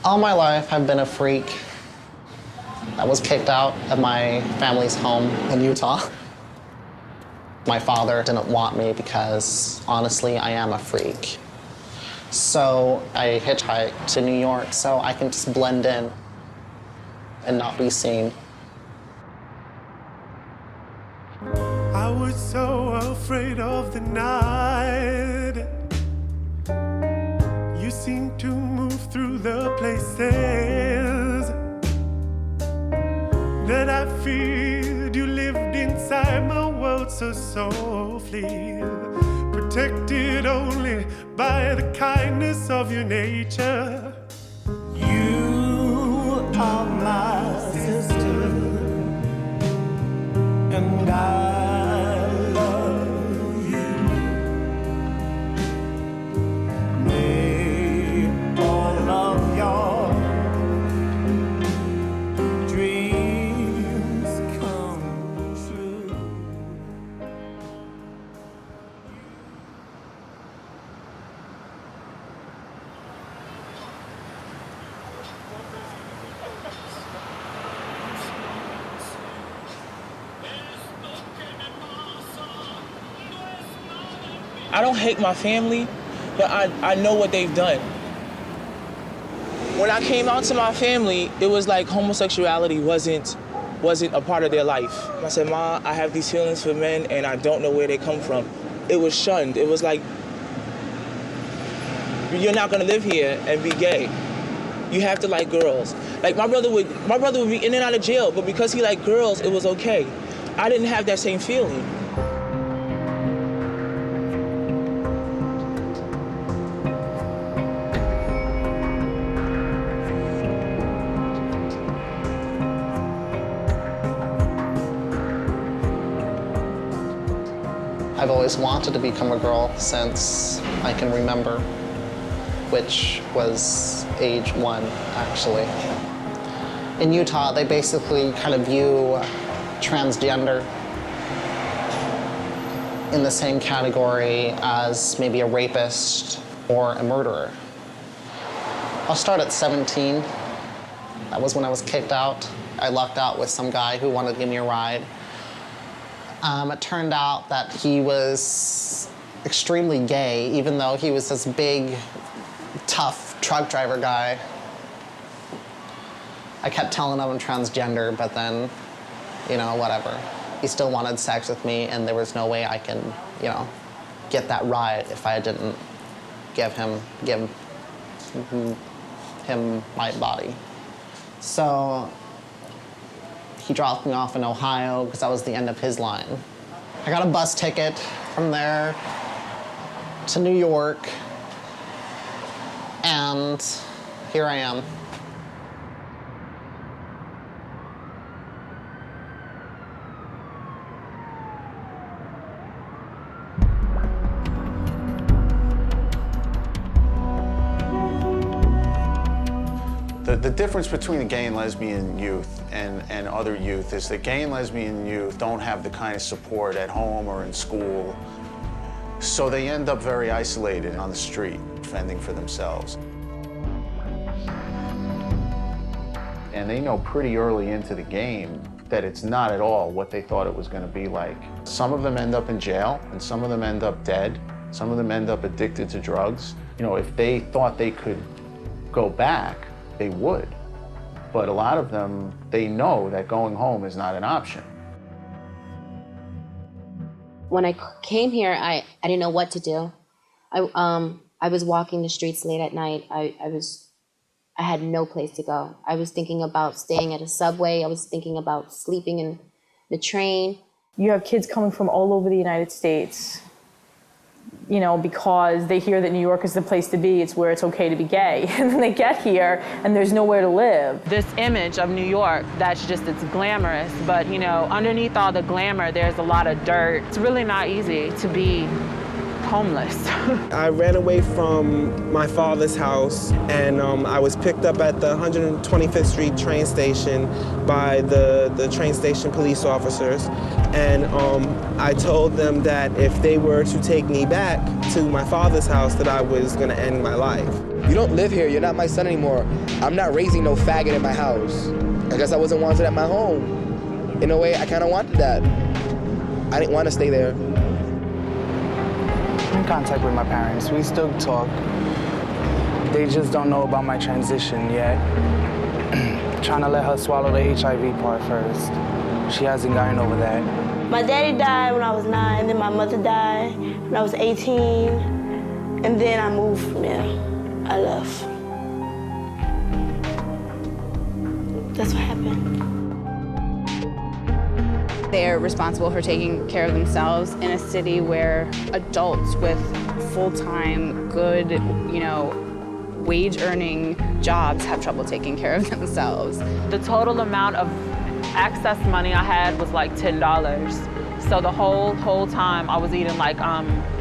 All my life, I've been a freak. I was kicked out of my family's home in Utah. My father didn't want me because, honestly, I am a freak. So I hitchhiked to New York so I can just blend in and not be seen. I was so afraid of the night. You seemed to move through the places that I feared. You lived inside my world so softly, protected only by the kindness of your nature. You are my sister, and I love you. May all of your dreams come true. I don't hate my family, but I know what they've done. When I came out to my family, it was like homosexuality wasn't a part of their life. I said, Ma, I have these feelings for men and I don't know where they come from. It was shunned. It was like, you're not gonna live here and be gay. You have to like girls. Like my brother would be in and out of jail, but because he liked girls, it was okay. I didn't have that same feeling. I've always wanted to become a girl since I can remember, which was age 1, actually. In Utah, they basically kind of view transgender in the same category as maybe a rapist or a murderer. I'll start at 17. That was when I was kicked out. I lucked out with some guy who wanted to give me a ride. It turned out that he was extremely gay, even though he was this big, tough truck driver guy. I kept telling him I'm transgender, but then, you know, whatever. He still wanted sex with me, and there was no way I can, you know, get that ride if I didn't give him my body. So he dropped me off in Ohio because that was the end of his line. I got a bus ticket from there to New York, and here I am. The difference between the gay and lesbian youth and other youth is that gay and lesbian youth don't have the kind of support at home or in school, so they end up very isolated on the street, fending for themselves. And they know pretty early into the game that it's not at all what they thought it was going to be like. Some of them end up in jail, and some of them end up dead. Some of them end up addicted to drugs. You know, if they thought they could go back, they would. But a lot of them, they know that going home is not an option. When I came here, I didn't know what to do. I was walking the streets late at night. I had no place to go. I was thinking about staying at a subway. I was thinking about sleeping in the train. You have kids coming from all over the United States, you know, because they hear that New York is the place to be, it's where it's okay to be gay. And then they get here and there's nowhere to live. This image of New York, that's just, it's glamorous, but you know, underneath all the glamour, there's a lot of dirt. It's really not easy to be homeless. I ran away from my father's house, and I was picked up at the 125th Street train station by the train station police officers. And I told them that if they were to take me back to my father's house, that I was gonna end my life. You don't live here, you're not my son anymore. I'm not raising no faggot in my house. I guess I wasn't wanted at my home. In a way, I kinda wanted that. I didn't want to stay there. I'm in contact with my parents. We still talk. They just don't know about my transition yet. Trying to let her swallow the HIV part first. She hasn't gotten over that. My daddy died when I was 9, then my mother died when I was 18, and then I moved from there. I left. That's what happened. They're responsible for taking care of themselves in a city where adults with full-time, good, wage-earning jobs have trouble taking care of themselves. The total amount of access money I had was like $10. So the whole time I was eating like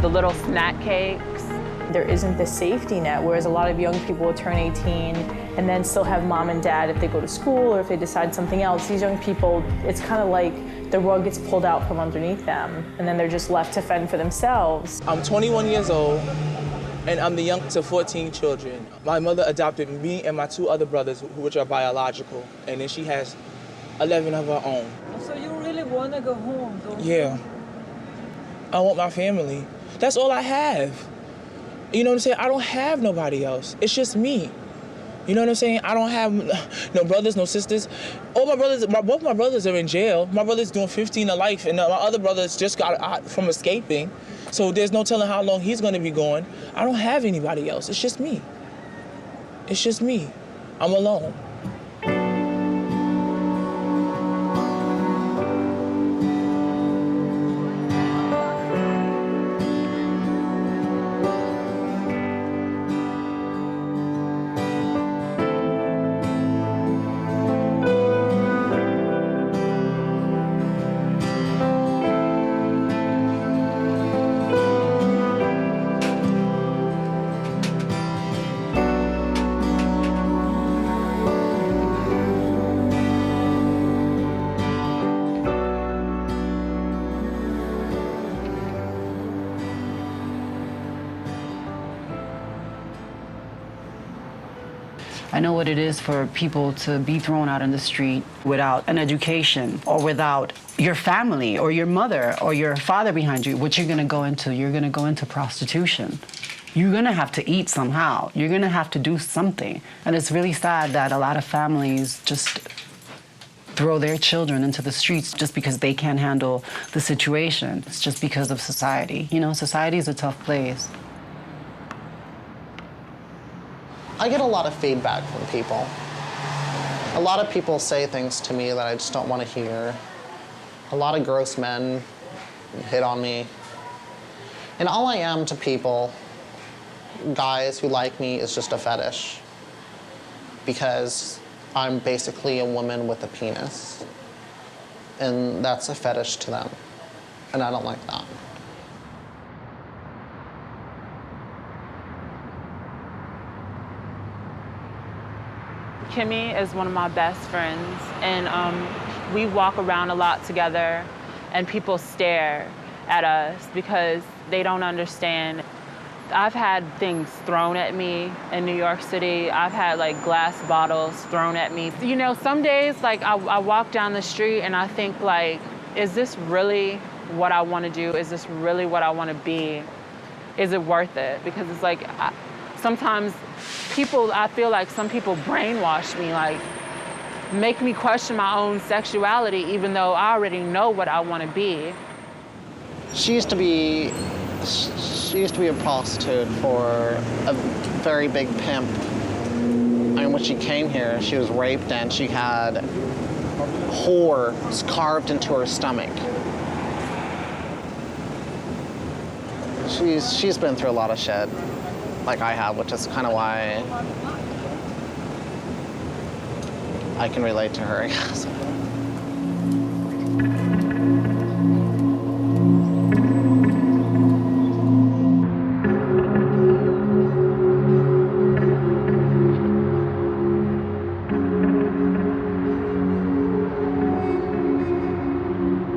the little snack cakes. There isn't the safety net, whereas a lot of young people will turn 18 and then still have mom and dad if they go to school or if they decide something else. These young people, it's kind of like the rug gets pulled out from underneath them, and then they're just left to fend for themselves. I'm 21 years old, and I'm the youngest of 14 children. My mother adopted me and my 2 other brothers, which are biological, and then she has 11 of her own. So you really want to go home, don't you? Yeah. I want my family. That's all I have. You know what I'm saying? I don't have nobody else. It's just me. You know what I'm saying? I don't have no brothers, no sisters. All my brothers, both my brothers are in jail. My brother's doing 15 to life, and my other brother's just got out from escaping. So there's no telling how long he's gonna be gone. I don't have anybody else. It's just me. It's just me. I'm alone. I know what it is for people to be thrown out in the street without an education or without your family or your mother or your father behind you. What you're gonna go into? You're gonna go into prostitution. You're gonna have to eat somehow. You're gonna have to do something. And it's really sad that a lot of families just throw their children into the streets just because they can't handle the situation. It's just because of society. You know, society is a tough place. I get a lot of feedback from people. A lot of people say things to me that I just don't want to hear. A lot of gross men hit on me. And all I am to people, guys who like me, is just a fetish. Because I'm basically a woman with a penis. And that's a fetish to them. And I don't like that. Kimmy is one of my best friends, and we walk around a lot together, and people stare at us because they don't understand. I've had things thrown at me in New York City. I've had like glass bottles thrown at me. You know, some days like I walk down the street and I think like, is this really what I want to do? Is this really what I want to be? Is it worth it? Because it's like, sometimes I feel like some people brainwash me, like make me question my own sexuality even though I already know what I want to be. She used to be a prostitute for a very big pimp. I mean, when she came here, she was raped and she had whores carved into her stomach. She's been through a lot of shit, like I have, which is kind of why I can relate to her, I guess.